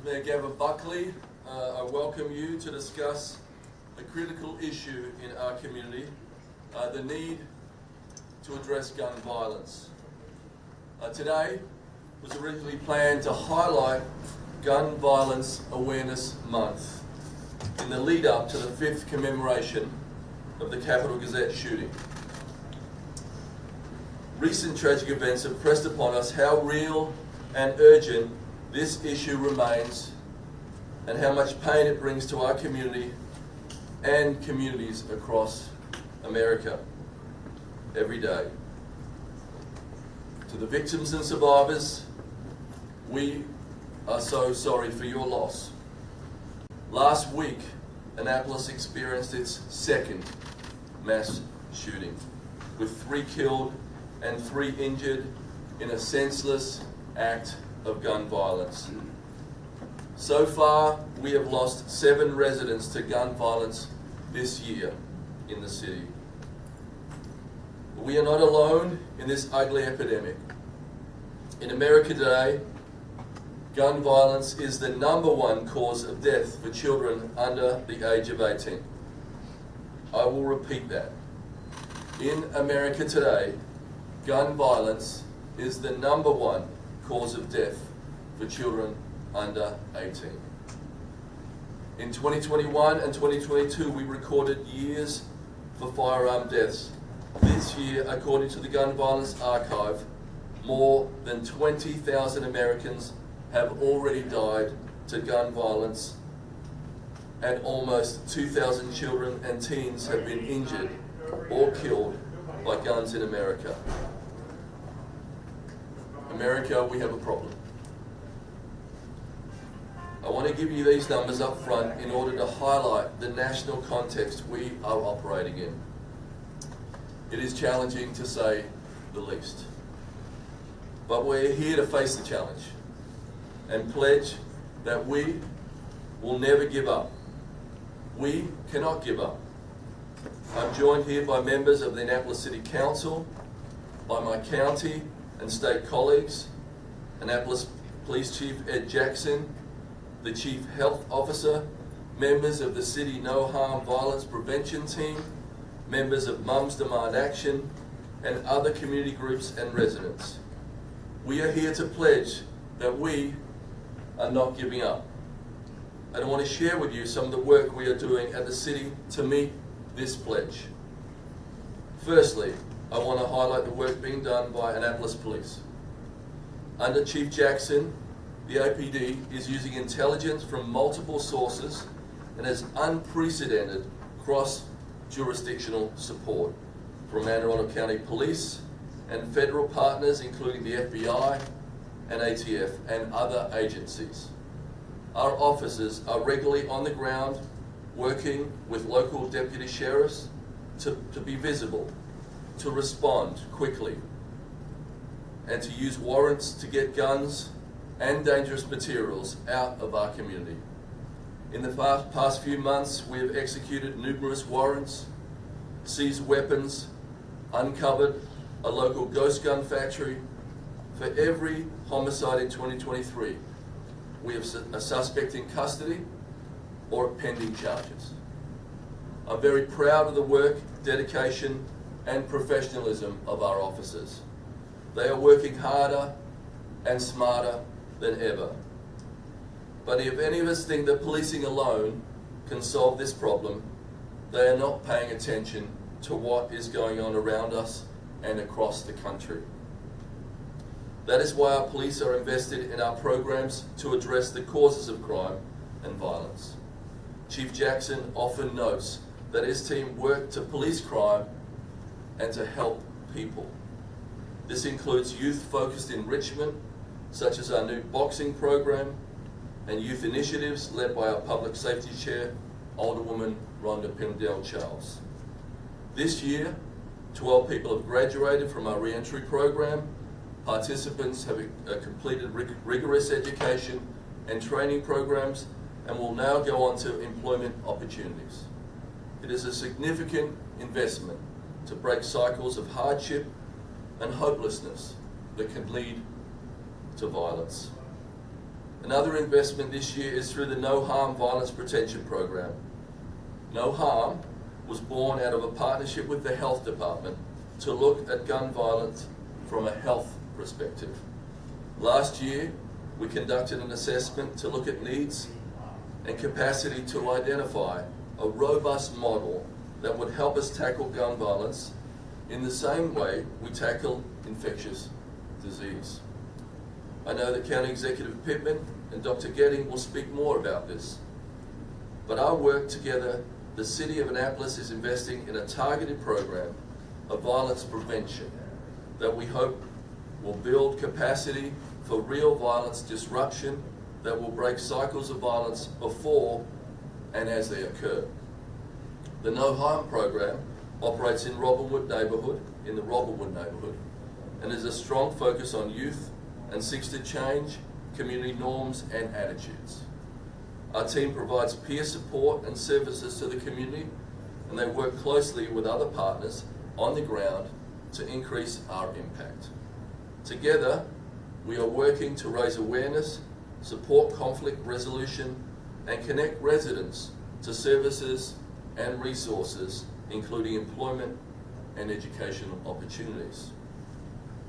Mayor Gavin Buckley, I welcome you to discuss a critical issue in our community, the need to address gun violence. Today was originally planned to highlight Gun Violence Awareness Month in the lead up to the 5th commemoration of the Capitol Gazette shooting. Recent tragic events have pressed upon us how real and urgent this issue remains and how much pain it brings to our community and communities across America every day. To the victims and survivors, we are so sorry for your loss. Last week, Annapolis experienced its second mass shooting, with 3 killed and 3 injured in a senseless act of gun violence. So far, we have lost 7 residents to gun violence this year in the city. We are not alone in this ugly epidemic. In America today, gun violence is the #1 cause of death for children under the age of 18. I will repeat that. In America today, gun violence is the #1 cause of death for children under 18. In 2021 and 2022, we recorded years for firearm deaths. This year, according to the Gun Violence Archive, more than 20,000 Americans have already died to gun violence, and almost 2,000 children and teens have been injured or killed by guns in America. America, we have a problem. I want to give you these numbers up front in order to highlight the national context we are operating in. It is challenging to say the least. But we're here to face the challenge and pledge that we will never give up. We cannot give up. I'm joined here by members of the Annapolis City Council, by my county and state colleagues, Annapolis Police Chief Ed Jackson, the Chief Health Officer, members of the City No Harm Violence Prevention Team, members of Mums Demand Action, and other community groups and residents. We are here to pledge that we are not giving up. And I want to share with you some of the work we are doing at the city to meet this pledge. Firstly, I want to highlight the work being done by Annapolis Police. Under Chief Jackson, the APD is using intelligence from multiple sources and has unprecedented cross-jurisdictional support from Anne Arundel County Police and federal partners including the FBI and ATF and other agencies. Our officers are regularly on the ground working with local deputy sheriffs to be visible, to respond quickly, and to use warrants to get guns and dangerous materials out of our community. In the past few months, we have executed numerous warrants, seized weapons, uncovered a local ghost gun factory. For every homicide in 2023, we have a suspect in custody or pending charges. I'm very proud of the work, dedication, and professionalism of our officers. They are working harder and smarter than ever. But if any of us think that policing alone can solve this problem, they are not paying attention to what is going on around us and across the country. That is why our police are invested in our programs to address the causes of crime and violence. Chief Jackson often notes that his team work to police crime and to help people. This includes youth-focused enrichment, such as our new boxing program, and youth initiatives led by our Public Safety Chair, Alderwoman Rhonda Pindell-Charles. This year, 12 people have graduated from our re-entry program. Participants have completed rigorous education and training programs and will now go on to employment opportunities. It is a significant investment to break cycles of hardship and hopelessness that can lead to violence. Another investment this year is through the No Harm Violence Prevention Program. No Harm was born out of a partnership with the Health Department to look at gun violence from a health perspective. Last year, we conducted an assessment to look at needs and capacity to identify a robust model that would help us tackle gun violence in the same way we tackle infectious disease. I know that County Executive Pittman and Dr. Getting will speak more about this, but our work together, the City of Annapolis is investing in a targeted program of violence prevention that we hope will build capacity for real violence disruption that will break cycles of violence before and as they occur. The No Harm program operates in the Robinwood neighbourhood, and is a strong focus on youth and seeks to change community norms and attitudes. Our team provides peer support and services to the community, and they work closely with other partners on the ground to increase our impact. Together, we are working to raise awareness, support conflict resolution, and connect residents to services and resources, including employment and educational opportunities.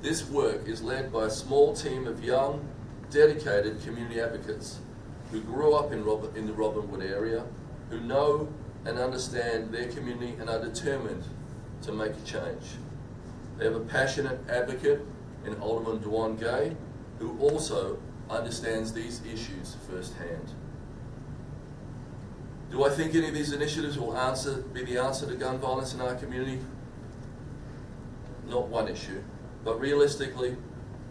This work is led by a small team of young, dedicated community advocates who grew up in the Robinwood area, who know and understand their community and are determined to make a change. They have a passionate advocate in Alderman Dwan Gay, who also understands these issues firsthand. Do I think any of these initiatives will be the answer to gun violence in our community? Not one issue. But realistically,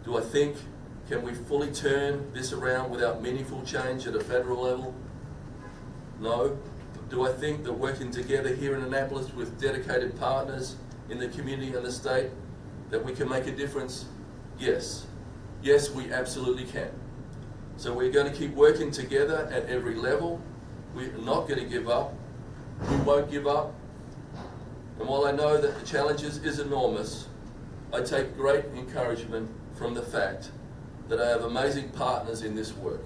do I think, can we fully turn this around without meaningful change at a federal level? No. Do I think that working together here in Annapolis with dedicated partners in the community and the state, that we can make a difference? Yes. Yes, we absolutely can. So we're going to keep working together at every level. We're not going to give up. We won't give up. And while I know that the challenge is enormous, I take great encouragement from the fact that I have amazing partners in this work.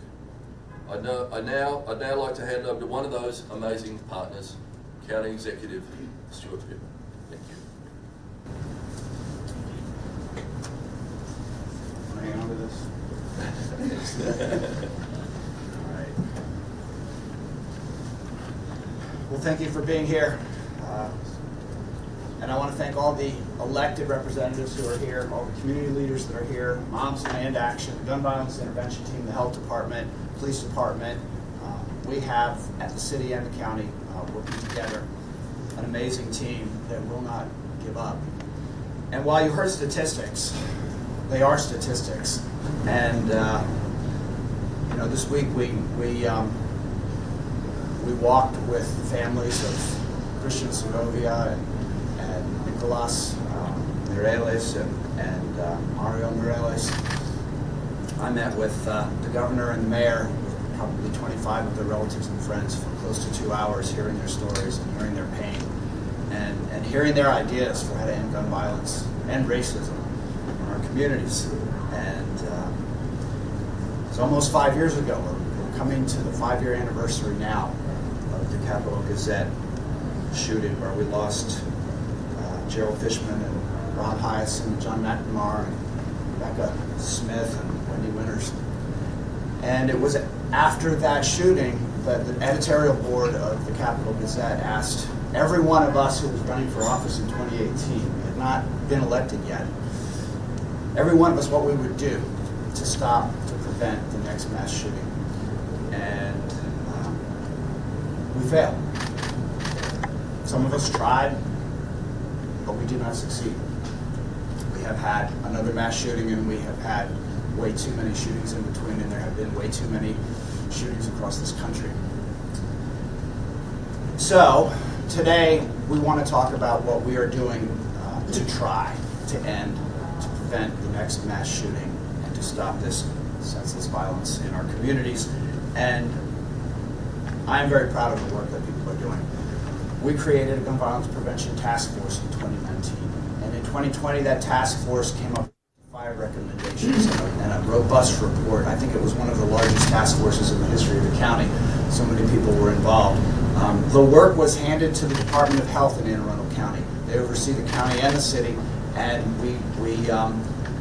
I'd now like to hand over to one of those amazing partners, County Executive Stuart Pittman. Thank you. Hang on to this. All right. Well, thank you for being here. And I want to thank all the elected representatives who are here, all the community leaders that are here, Moms Demand Action, the Gun Violence Intervention Team, the Health Department, Police Department. We have, at the city and the county, working together, an amazing team that will not give up. And while you heard statistics, they are statistics. And this week we walked with families of Christian Segovia and Nicolas Mireles and Mario Mireles. I met with the governor and the mayor, probably 25 of their relatives and friends, for close to 2 hours, hearing their stories and hearing their pain and hearing their ideas for how to end gun violence and racism in our communities. And it's almost 5 years ago. We're coming to the 5-year anniversary now of the Capitol Gazette shooting, where we lost Gerald Fishman and Rob Hyson and John McNamara and Rebecca Smith and Wendy Winters. And it was after that shooting that the editorial board of the Capitol Gazette asked every one of us who was running for office in 2018, we had not been elected yet, every one of us what we would do to stop, to prevent the next mass shooting. And we failed. Some of us tried, but we did not succeed. We have had another mass shooting, and we have had way too many shootings in between, and there have been way too many shootings across this country. So today we want to talk about what we are doing to try to end, to prevent the next mass shooting, and to stop this senseless violence in our communities. And I am very proud of the work that people are doing. We created a gun violence prevention task force in 2019, and in 2020 that task force came up with 5 recommendations and a robust report. I think it was one of the largest task forces in the history of the county. So many people were involved. The work was handed to the Department of Health in Anne Arundel County. They oversee the county and the city, and we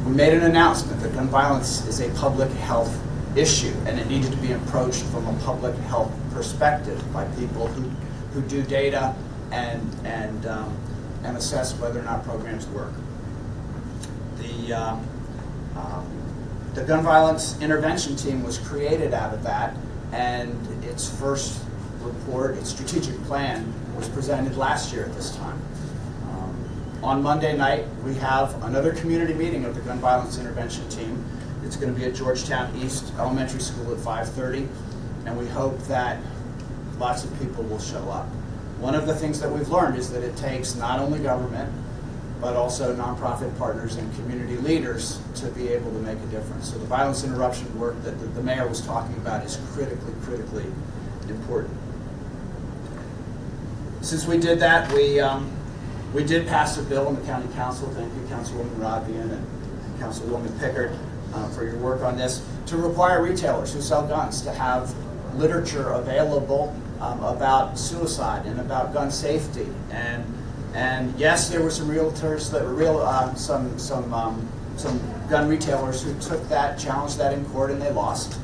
made an announcement that gun violence is a public health issue, and it needed to be approached from a public health perspective by people who do data and assess whether or not programs work. The gun violence intervention team was created out of that, and its first report, its strategic plan, was presented last year at this time. On Monday night, we have another community meeting of the gun violence intervention team. It's going to be at Georgetown East Elementary School at 5:30, and we hope that lots of people will show up. One of the things that we've learned is that it takes not only government, but also nonprofit partners and community leaders to be able to make a difference. So the violence interruption work that the mayor was talking about is critically important. Since we did that, we did pass a bill in the county council. Thank you, Councilwoman Rodvian and Councilwoman Pickard, for your work on this, to require retailers who sell guns to have literature available about suicide and about gun safety. And yes, there were some realtors that were some gun retailers who took that, challenged that in court, and they lost,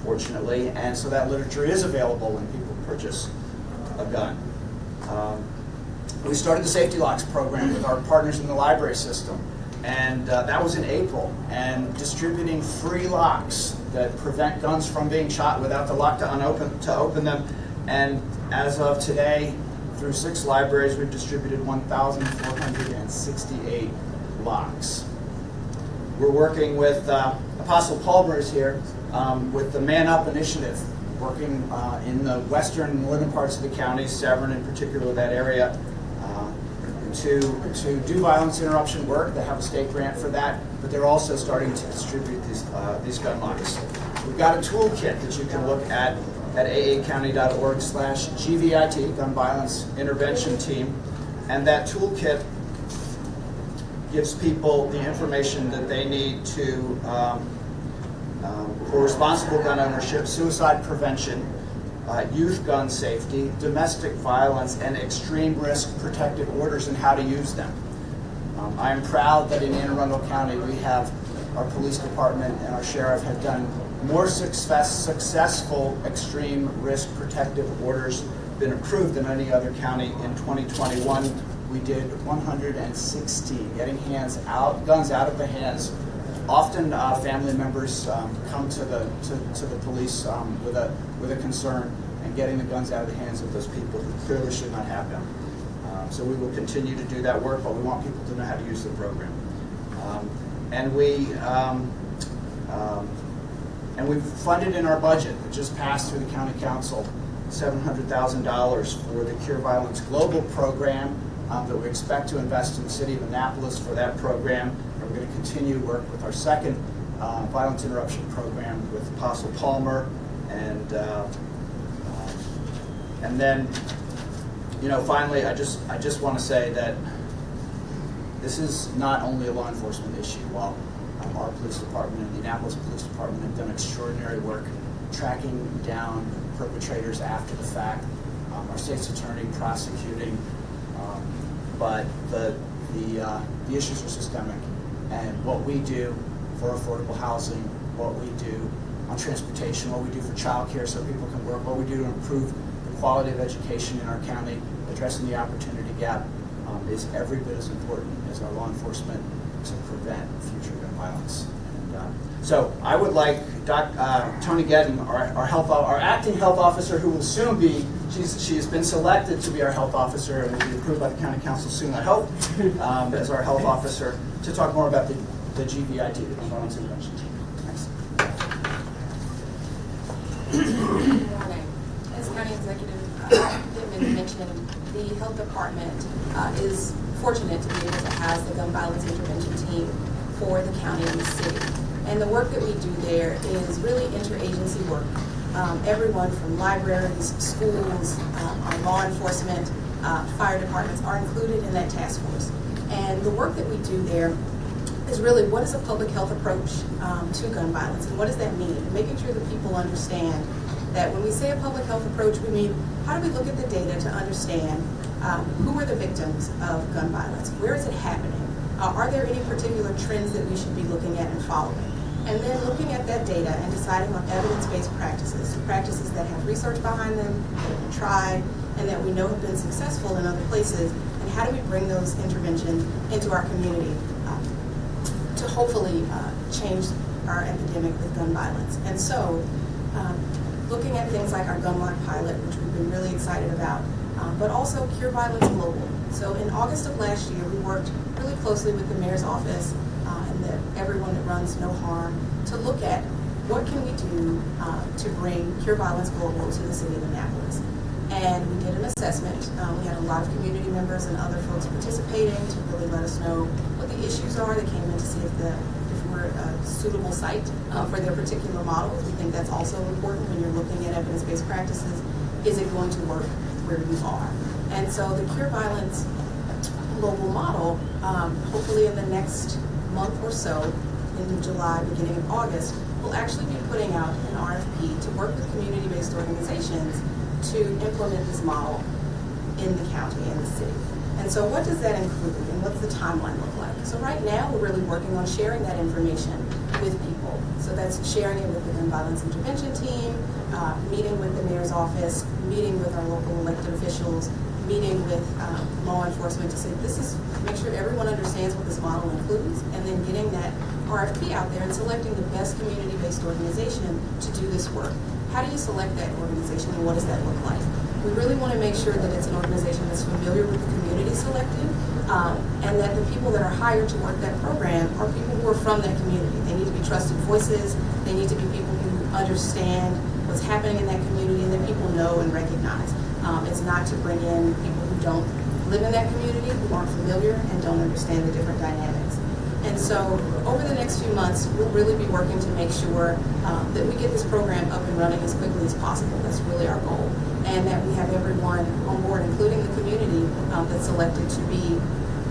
fortunately. And so that literature is available when people purchase a gun. We started the Safety Locks program with our partners in the library system, and that was in April. And distributing free locks that prevent guns from being shot without the lock to open them. And as of today, through 6 libraries, we've distributed 1,468 locks. We're working with Apostle Palmer's here with the Man Up initiative, working in the western and northern parts of the county, Severn in particular, that area, to do violence interruption work. They have a state grant for that, but they're also starting to distribute these gun locks. We've got a toolkit that you can look at aacounty.org/GVIT, Gun Violence Intervention Team, and that toolkit gives people the information that they need to for responsible gun ownership, suicide prevention, youth gun safety, domestic violence, and extreme risk protective orders and how to use them. I am proud that in Anne Arundel County we have our police department and our sheriff have done more successful extreme risk protective orders been approved than any other county. In 2021, we did 160, getting guns out of the hands. Often family members come to the police with a concern, and getting the guns out of the hands of those people who clearly should not have them. So we will continue to do that work, but we want people to know how to use the program. And we've funded in our budget, that just passed through the county council, $700,000 for the Cure Violence Global program that we expect to invest in the city of Annapolis for that program. And we're going to continue work with our second violence interruption program with Apostle Palmer. And then, finally, I just want to say that this is not only a law enforcement issue. While our police department and the Annapolis Police Department have done extraordinary work tracking down perpetrators after the fact, our state's attorney prosecuting, but the issues are systemic. And what we do for affordable housing, what we do on transportation, what we do for childcare so people can work, what we do to improve the quality of education in our county, addressing the opportunity gap, is every bit as important as our law enforcement to prevent future gun violence. And, so I would like Tony Gedden, our acting health officer, who will soon be, she has been selected to be our health officer and will be approved by the county council soon, I hope, as our health officer, to talk more about the GVIT, the Gun Violence Intervention Team. Thanks. Good morning. As County Executive Pittman mentioned, the health department is fortunate to be able to have the gun violence intervention team for the county and the city. And the work that we do there is really interagency work. Everyone from libraries, schools, our law enforcement, fire departments are included in that task force. And the work that we do there is really what is a public health approach to gun violence, and what does that mean? Making sure that people understand that when we say a public health approach, we mean how do we look at the data to understand who are the victims of gun violence? Where is it happening? Are there any particular trends that we should be looking at and following? And then looking at that data and deciding on evidence-based practices, practices that have research behind them, that have been tried, and that we know have been successful in other places, and how do we bring those interventions into our community to hopefully change our epidemic with gun violence. And so, looking at things like our gun lock pilot, which we've been really excited about, but also Cure Violence Global. So in August of last year, we worked really closely with the mayor's office and everyone that runs No Harm to look at what can we do to bring Cure Violence Global to the city of Annapolis. And we did an assessment. We had a lot of community members and other folks participating to really let us know what the issues are. They came in to see if we're a suitable site for their particular models. We think that's also important when you're looking at evidence-based practices. Is it going to work where you are? And so the Cure Violence Global model, hopefully in the next month or so, in July, beginning of August, will actually be putting out an RFP to work with community-based organizations to implement this model in the county and the city. And so what does that include, and what's the timeline look like? So right now, we're really working on sharing that information with people. So that's sharing it with the gun violence intervention team, meeting with the mayor's office, meeting with our local elected officials, meeting with law enforcement to say make sure everyone understands what this model includes, and then getting that RFP out there and selecting the best community-based organization to do this work. How do you select that organization, and what does that look like? We really want to make sure that it's an organization that's familiar with the community selected, and that the people that are hired to work that program are people who are from that community. They need to be trusted voices. They need to be people who understand what's happening in that community and that people know and recognize. It's not to bring in people who don't live in that community, who aren't familiar and don't understand the different dynamics. And so over the next few months, we'll really be working to make sure that we get this program up and running as quickly as possible. That's really our goal. And that we have everyone on board, including the community that's selected to be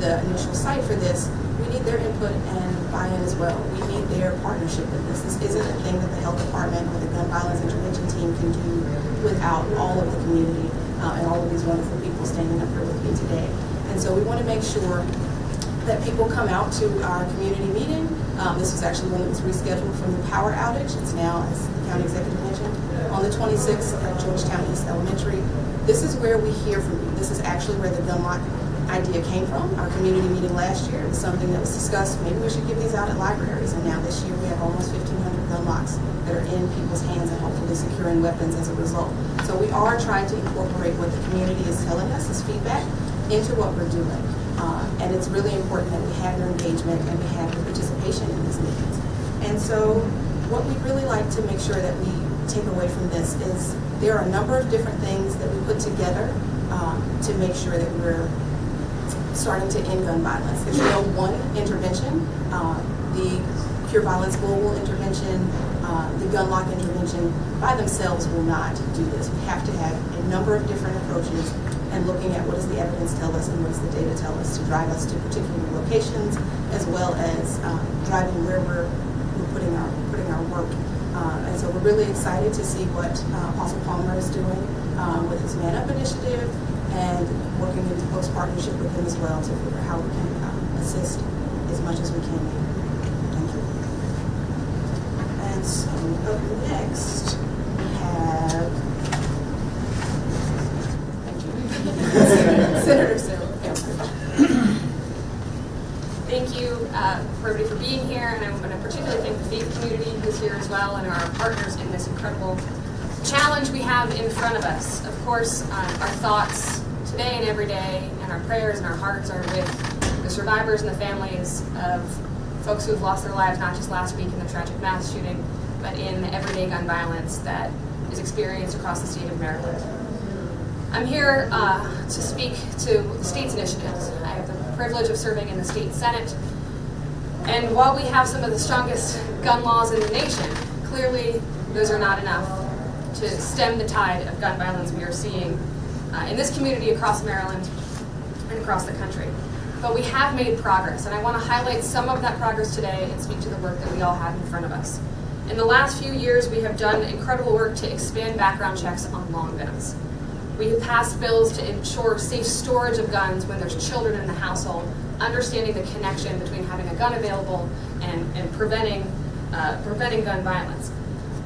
the initial site for this. We need their input and buy-in as well. We need their partnership with this. This isn't a thing that the health department or the gun violence intervention team can do without all of the community and all of these wonderful people standing up here with me today. And so we want to make sure that people come out to our community meeting. This was actually one that was rescheduled from the power outage. It's now, as the county executive mentioned, on the 26th at Georgetown East Elementary. This is where we hear from you. This is actually where the gun lock idea came from. Our community meeting last year was something that was discussed. Maybe we should give these out at libraries. And now this year we have almost 1,500 gun locks that are in people's hands and hopefully securing weapons as a result. So we are trying to incorporate what the community is telling us as feedback into what we're doing. And it's really important that we have your engagement and we have your participation in these meetings. And so what we'd really like to make sure that we take away from this is there are a number of different things that we put together to make sure that we're starting to end gun violence. There's no one intervention. The Cure Violence Global intervention, the gun lock intervention by themselves will not do this. We have to have a number of different approaches and looking at what does the evidence tell us and what does the data tell us to drive us to particular locations, as well as driving where we're putting our work. And so we're really excited to see what Apostle Palmer is doing with his Man Up initiative and working into close partnership with him as well to figure out how we can assist as much as we can. Thank you. And so up next we have Senator Sarah. Thank you for everybody for being here, and I want to particularly thank the faith community who's here as well and our partners in this incredible challenge we have in front of us. Of course, our thoughts today and every day and our prayers and our hearts are with the survivors and the families of folks who have lost their lives not just last week in the tragic mass shooting, but in the everyday gun violence that is experienced across the state of Maryland. I'm here to speak to the state's initiatives. I have the privilege of serving in the state Senate, and while we have some of the strongest gun laws in the nation, clearly those are not enough to stem the tide of gun violence we are seeing in this community across Maryland and across the country. But we have made progress, and I want to highlight some of that progress today and speak to the work that we all have in front of us. In the last few years, we have done incredible work to expand background checks on long guns. We have passed bills to ensure safe storage of guns when there's children in the household, understanding the connection between having a gun available and preventing gun violence.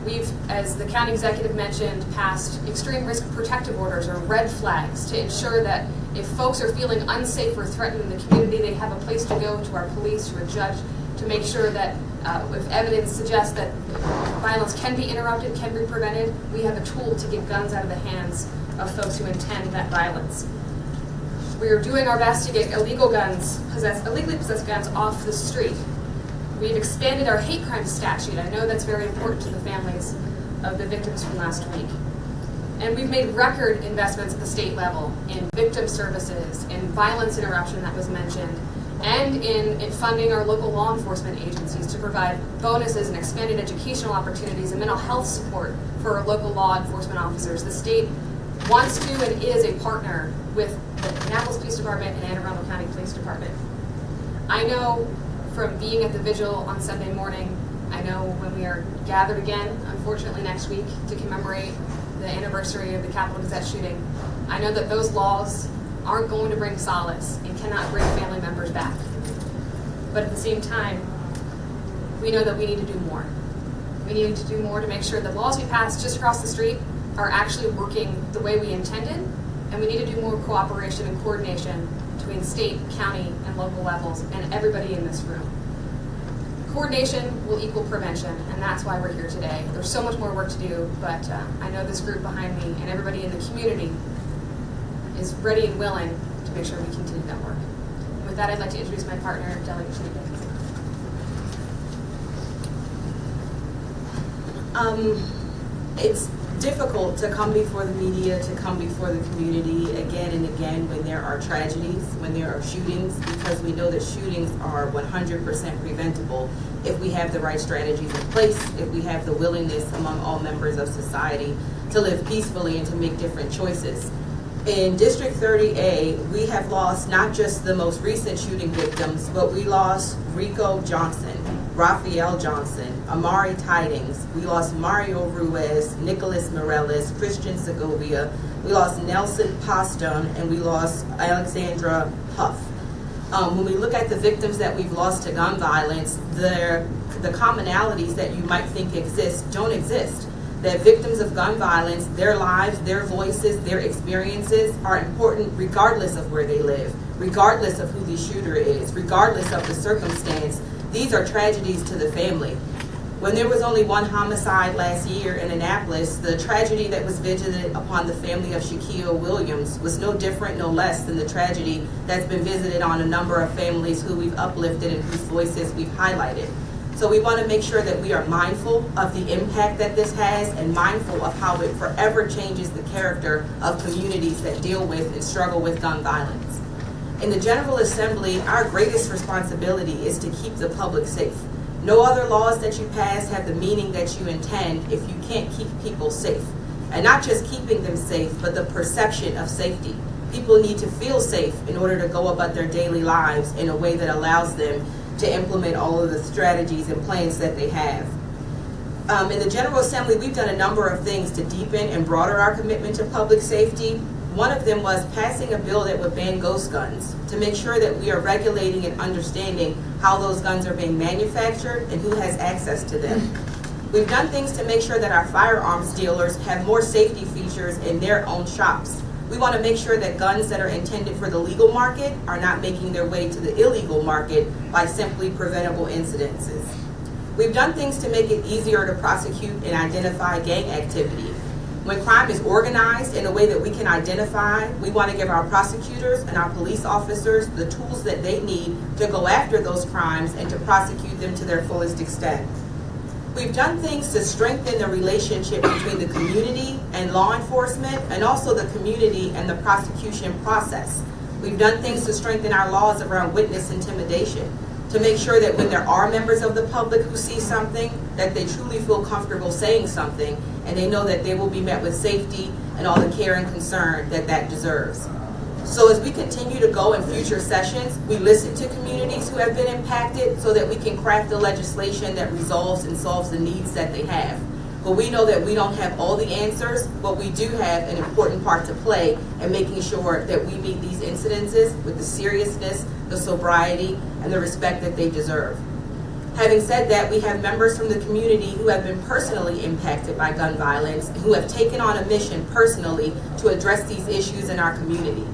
We've, as the county executive mentioned, passed extreme risk protective orders, or red flags, to ensure that if folks are feeling unsafe or threatened in the community, they have a place to go, to our police, to a judge, to make sure that if evidence suggests that violence can be interrupted, can be prevented, we have a tool to get guns out of the hands of folks who intend that violence. We are doing our best to get illegally possessed guns off the street. We've expanded our hate crime statute. I know that's very important to the families of the victims from last week. And we've made record investments at the state level in victim services, in violence interruption that was mentioned, and in funding our local law enforcement agencies to provide bonuses and expanded educational opportunities and mental health support for our local law enforcement officers. The state wants to and is a partner with the Annapolis Police Department and Anne Arundel County Police Department. I know from being at the vigil on Sunday morning, I know when we are gathered again, unfortunately next week, to commemorate the anniversary of the Capitol Gazette shooting, I know that those laws aren't going to bring solace and cannot bring family members back. But at the same time, we know that we need to do more. We need to do more to make sure the laws we pass just across the street are actually working the way we intended, and we need to do more cooperation and coordination between state, county, and local levels, and everybody in this room. Coordination will equal prevention, and that's why we're here today. There's so much more work to do, but I know this group behind me and everybody in the community is ready and willing to make sure we continue that work. With that, I'd like to introduce my partner, Delegate Shanita. It's difficult to come before the media, to come before the community again and again when there are tragedies, when there are shootings, because we know that shootings are 100% preventable if we have the right strategies in place, if we have the willingness among all members of society to live peacefully and to make different choices. In District 30A, we have lost not just the most recent shooting victims, but we lost Rico Johnson, Raphael Johnson, Amari Tidings, we lost Mario Ruiz, Nicholas Morales, Christian Segovia, we lost Nelson Poston, and we lost Alexandra Huff. When we look at the victims that we've lost to gun violence, the commonalities that you might think exist don't exist. That victims of gun violence, their lives, their voices, their experiences are important regardless of where they live, regardless of who the shooter is, regardless of the circumstance. These are tragedies to the family. When there was only one homicide last year in Annapolis, the tragedy that was visited upon the family of Shaquille Williams was no different, no less than the tragedy that's been visited on a number of families who we've uplifted and whose voices we've highlighted. So we want to make sure that we are mindful of the impact that this has and mindful of how it forever changes the character of communities that deal with and struggle with gun violence. In the General Assembly, our greatest responsibility is to keep the public safe. No other laws that you pass have the meaning that you intend if you can't keep people safe. And not just keeping them safe, but the perception of safety. People need to feel safe in order to go about their daily lives in a way that allows them to implement all of the strategies and plans that they have. In the General Assembly, we've done a number of things to deepen and broaden our commitment to public safety. One of them was passing a bill that would ban ghost guns to make sure that we are regulating and understanding how those guns are being manufactured and who has access to them. We've done things to make sure that our firearms dealers have more safety features in their own shops. We want to make sure that guns that are intended for the legal market are not making their way to the illegal market by simply preventable incidences. We've done things to make it easier to prosecute and identify gang activity. When crime is organized in a way that we can identify, we want to give our prosecutors and our police officers the tools that they need to go after those crimes and to prosecute them to their fullest extent. We've done things to strengthen the relationship between the community and law enforcement, and also the community and the prosecution process. We've done things to strengthen our laws around witness intimidation, to make sure that when there are members of the public who see something, that they truly feel comfortable saying something, and they know that they will be met with safety and all the care and concern that that deserves. So as we continue to go in future sessions, we listen to communities who have been impacted so that we can craft the legislation that resolves and solves the needs that they have. But we know that we don't have all the answers, but we do have an important part to play in making sure that we meet these incidences with the seriousness, the sobriety, and the respect that they deserve. Having said that, we have members from the community who have been personally impacted by gun violence, who have taken on a mission personally to address these issues in our community.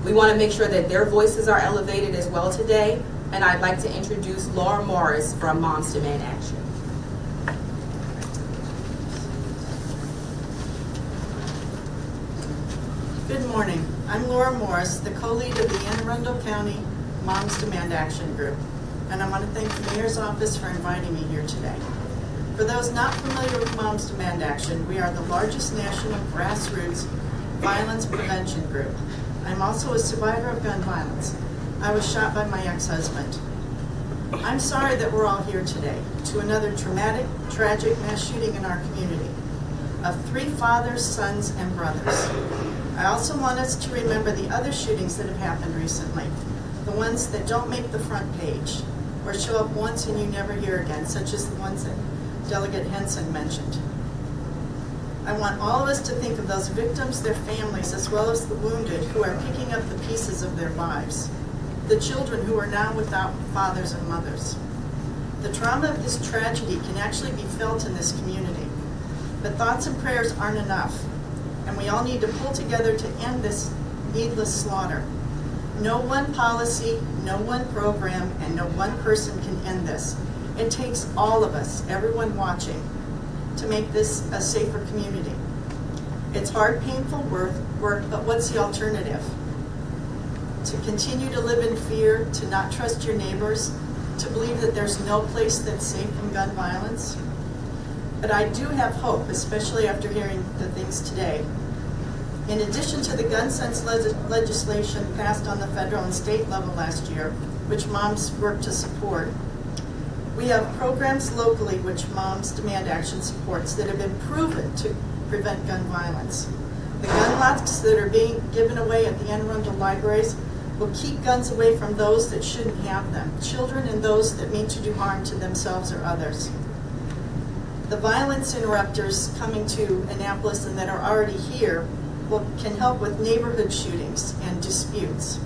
We want to make sure that their voices are elevated as well today, and I'd like to introduce Laura Morris from Moms Demand Action. Good morning. I'm Laura Morris, the co-lead of the Arundel County Moms Demand Action Group, and I want to thank the Mayor's Office for inviting me here today. For those not familiar with Moms Demand Action, we are the largest national grassroots violence prevention group. I'm also a survivor of gun violence. I was shot by my ex-husband. I'm sorry that we're all here today to another traumatic, tragic mass shooting in our community of 3 fathers, sons, and brothers. I also want us to remember the other shootings that have happened recently, the ones that don't make the front page or show up once and you never hear again, such as the ones that Delegate Henson mentioned. I want all of us to think of those victims, their families, as well as the wounded who are picking up the pieces of their lives, the children who are now without fathers and mothers. The trauma of this tragedy can actually be felt in this community, but thoughts and prayers aren't enough. And we all need to pull together to end this needless slaughter. No one policy, no one program, and no one person can end this. It takes all of us, everyone watching, to make this a safer community. It's hard, painful work, but what's the alternative? To continue to live in fear, to not trust your neighbors, to believe that there's no place that's safe from gun violence? But I do have hope, especially after hearing the things today. In addition to the gun sense legislation passed on the federal and state level last year, which moms work to support, we have programs locally which Moms Demand Action supports that have been proven to prevent gun violence. The gun lots that are being given away at the Arundel libraries will keep guns away from those that shouldn't have them, children and those that mean to do harm to themselves or others. The violence interrupters coming to Annapolis and that are already here can help with neighborhood shootings and disputes.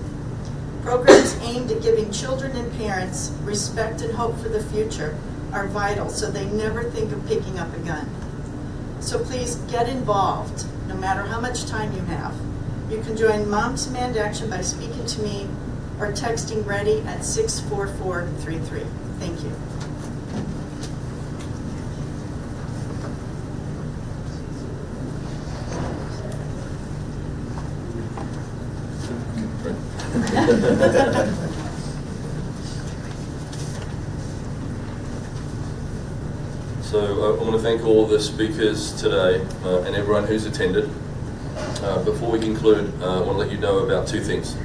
Programs aimed at giving children and parents respect and hope for the future are vital so they never think of picking up a gun. So please get involved, no matter how much time you have. You can join Moms Demand Action by speaking to me or texting READY at 64433. Thank you. So I want to thank all the speakers today and everyone who's attended. Before we conclude, I want to let you know about 2 things.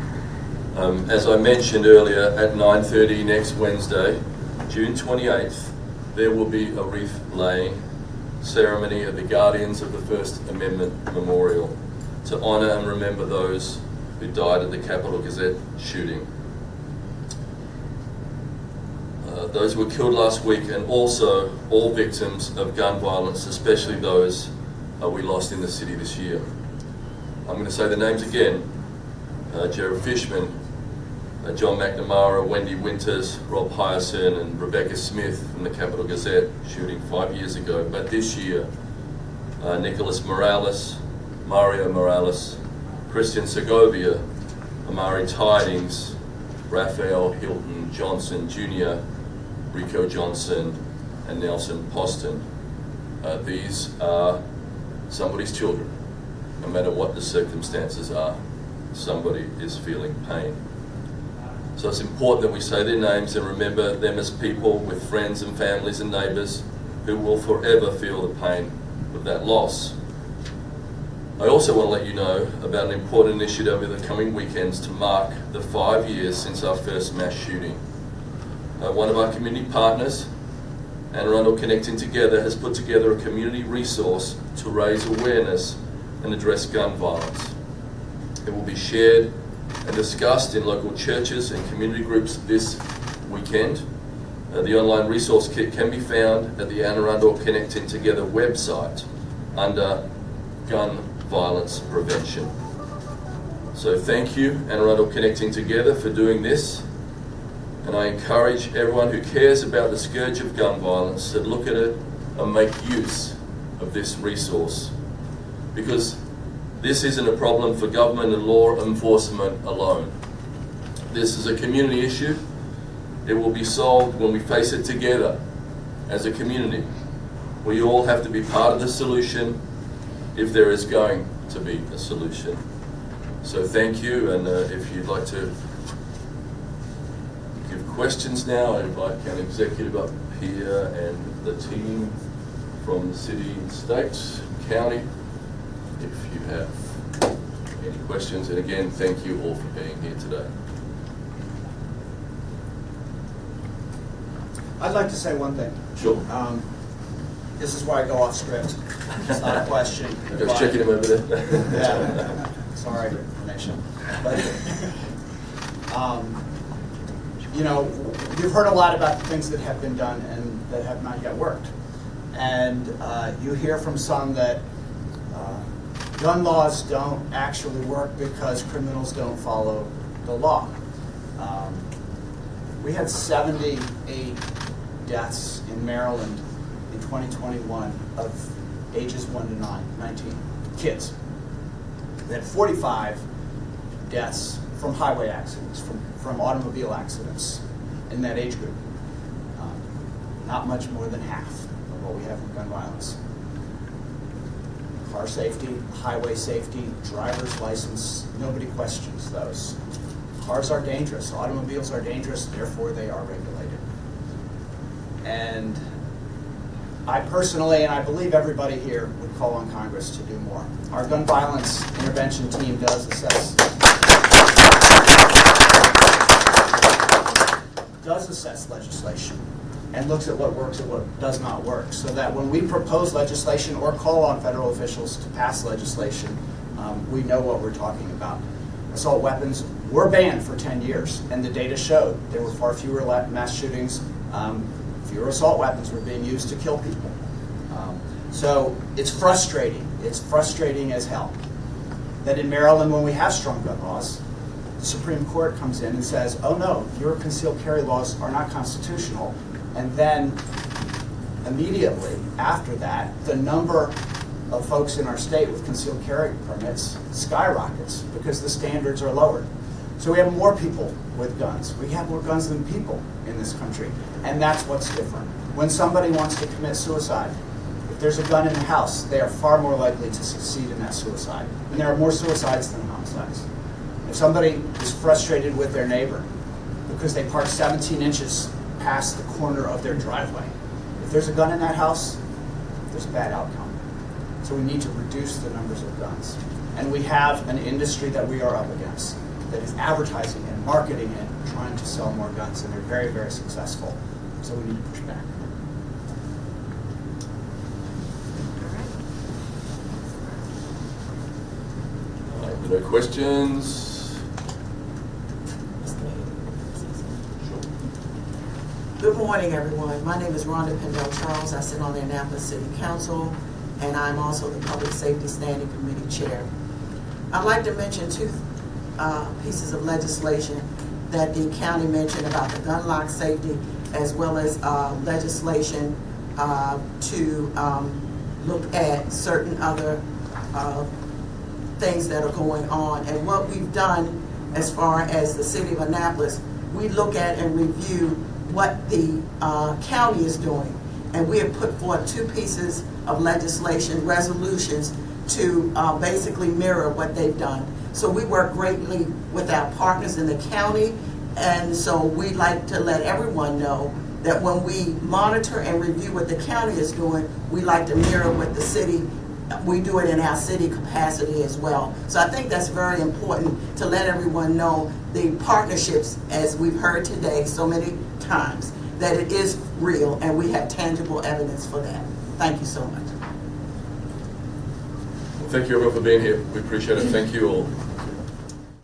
As I mentioned earlier, at 9:30 next Wednesday, June 28th, there will be a wreath laying ceremony at the Guardians of the First Amendment Memorial to honour and remember those who died at the Capitol Gazette shooting. Those who were killed last week, and also all victims of gun violence, especially those we lost in the city this year. I'm going to say the names again. Jared Fishman, John McNamara, Wendy Winters, Rob Hyerson, and Rebecca Smith from the Capitol Gazette shooting 5 years ago. But this year, Nicholas Morales, Mario Morales, Christian Segovia, Amari Tidings, Raphael Hilton Johnson Jr., Rico Johnson, and Nelson Poston. These are somebody's children. No matter what the circumstances are, somebody is feeling pain. So it's important that we say their names and remember them as people with friends and families and neighbours who will forever feel the pain of that loss. I also want to let you know about an important initiative over the coming weekends to mark the 5 years since our first mass shooting. One of our community partners, Arundel Connecting Together, has put together a community resource to raise awareness and address gun violence. It will be shared and discussed in local churches and community groups this weekend. The online resource kit can be found at the Anne Arundel Connecting Together website under Gun Violence Prevention. So thank you, Anne Arundel Connecting Together, for doing this. And I encourage everyone who cares about the scourge of gun violence to look at it and make use of this resource. Because this isn't a problem for government and law enforcement alone. This is a community issue. It will be solved when we face it together as a community. We all have to be part of the solution if there is going to be a solution. So thank you, and if you'd like to give questions now, I invite County Executive up here and the team from the city and state, county, if you have any questions. And again, thank you all for being here today. I'd like to say one thing. Sure. This is where I go off script. It's not a question. I'm just checking him over there. Yeah. Sorry, nation. But, you know, you've heard a lot about the things that have been done and that have not yet worked. And you hear from some that gun laws don't actually work because criminals don't follow the law. We had 78 deaths in Maryland in 2021 of ages 1 to 19, kids. We had 45 deaths from highway accidents, from automobile accidents in that age group. Not much more than half of what we have in gun violence. Car safety, highway safety, driver's license, nobody questions those. Cars are dangerous, automobiles are dangerous, therefore they are regulated. And I personally, and I believe everybody here, would call on Congress to do more. Our gun violence intervention team does assess legislation and looks at what works and what does not work, so that when we propose legislation or call on federal officials to pass legislation, we know what we're talking about. Assault weapons were banned for 10 years, and the data showed there were far fewer mass shootings, fewer assault weapons were being used to kill people. So it's frustrating. It's frustrating as hell that in Maryland, when we have strong gun laws, the Supreme Court comes in and says, oh no, your concealed carry laws are not constitutional. And then immediately after that, the number of folks in our state with concealed carry permits skyrockets because the standards are lowered. So we have more people with guns. We have more guns than people in this country. And that's what's different. When somebody wants to commit suicide, if there's a gun in the house, they are far more likely to succeed in that suicide. And there are more suicides than homicides. If somebody is frustrated with their neighbor because they park 17 inches past the corner of their driveway, if there's a gun in that house, there's a bad outcome. So we need to reduce the numbers of guns. And we have an industry that we are up against that is advertising and marketing and trying to sell more guns, and they're very, very successful. So we need to push back. All right, no questions? Good morning, everyone. My name is Rhonda Pendell Charles. I sit on the Annapolis City Council, and I'm also the Public Safety Standing Committee Chair. I'd like to mention two pieces of legislation that the county mentioned about the gun lock safety, as well as legislation to look at certain other things that are going on. And what we've done as far as the city of Annapolis, we look at and review what the county is doing. And we have put forth two pieces of legislation, resolutions, to basically mirror what they've done. So we work greatly with our partners in the county, and so we'd like to let everyone know that when we monitor and review what the county is doing, we like to mirror what the city, we do it in our city capacity as well. So I think that's very important to let everyone know the partnerships, as we've heard today so many times, that it is real and we have tangible evidence for that. Thank you so much. Well, thank you everyone for being here. We appreciate it. Thank you all.